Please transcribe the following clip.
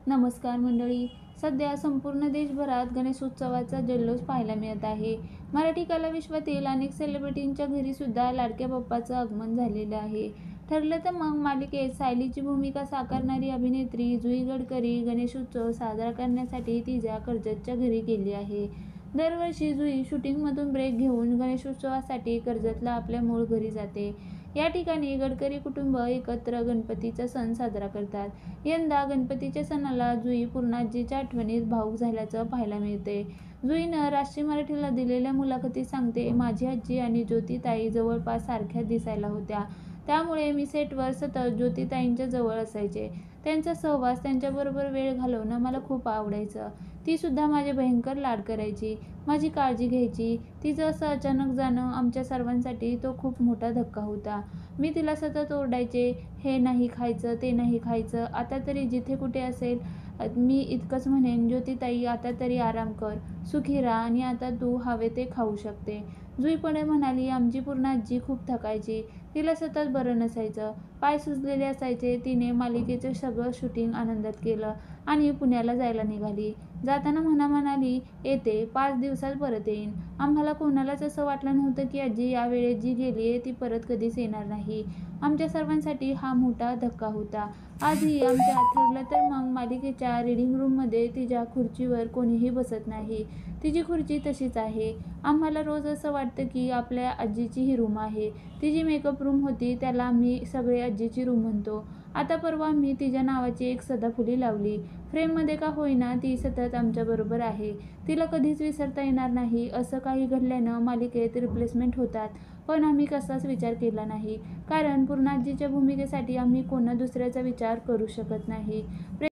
नमस्कार मंडळी. सध्या संपूर्ण देशभरात गणेशोत्सवाचा जल्लोष पाहायला मिळत आहे. मराठी कला विश्वातील अनेक सेलिब्रिटींच्या घरी सुद्धा लाडक्या बाप्पाचं आगमन झालेलं आहे. ठरलं तर मग मालिकेत सायलीची भूमिका साकारणारी अभिनेत्री जुई गडकरी गणेशोत्सव साजरा करण्यासाठी तिच्या कर्जतच्या घरी गेली आहे. दरवर्षी जुई शूटिंगमधून ब्रेक घेऊन गणेशोत्सवासाठी कर्जतला आपल्या मूळ घरी जाते. या ठिकाणी गडकरी कुटुंब एकत्र गणपतीचा सण साजरा करतात. यंदा गणपतीच्या सणाला जुई पूर्णाजीच्या आठवणीत भावूक झाल्याचं पाहायला मिळते. जुईनं राष्ट्रीय मराठीला दिलेल्या मुलाखतीत सांगते, माझी आजी आणि ज्योतिताई जवळपास सारख्याच दिसायला होत्या. त्यामुळे मी सेटवर सतत ज्योतिताईंच्या जवळ असायचे. त्यांचा सहवास, त्यांच्याबरोबर वेळ घालवणं मला खूप आवडायचं. ती सुद्धा माझे भयंकर लाड करायची, माझी काळजी घ्यायची. तिचं असं अचानक जाणं आमच्या सर्वांसाठी तो खूप मोठा धक्का होता. मी तिला सतत ओरडायचे, हे नाही खायचं, ते नाही खायचं. आता तरी जिथे कुठे असेल मी इतकंच म्हणेन, ज्योतिताई आता तरी आराम कर, सुखी राहा आणि आता तू हवे ते खाऊ शकते. जुई पुढे म्हणाली, आमची पूर्णाजी खूप थकायची. तिला सतत बरं नसायचं, पाय सुजलेले असायचे. तिने मालिकेचं सगळं शूटिंग आनंदात केलं आणि पुण्याला जायला निघाली. जाताना म्हणाली, येते 5 दिवसात परत येईन. आम्हाला कोणालाच असं वाटलं नव्हतं की आजी यावेळेस जी गेलीये ती परत कधीच येणार नाही. आमच्या सर्वांसाठी हा मोठा धक्का होता. आजही आमच्या ठरलं तर मग मालिकेच्या रीडिंग रूममध्ये तिच्या खुर्चीवर कोणीही बसत नाही. तिची खुर्ची तशीच आहे. आम्हाला रोज असं वाटतं की आपल्या आजीची ही रूम आहे. ती जी मेकअप रूम होती त्याला आम्ही सगळे आजीची रूम म्हणतो. आता परवा आम्ही तिच्या नावाची एक सदाफुली लावली. फ्रेममध्ये का होईना ती सतत आमच्याबरोबर आहे. तिला कधीच विसरता येणार नाही. असं काही घडल्यानं मालिकेत रिप्लेसमेंट होतात, पण आम्ही कसाच विचार केला नाही, कारण पूर्णाजीच्या भूमिकेसाठी आम्ही कोणा दुसऱ्याचा विचार करू शकत नाही.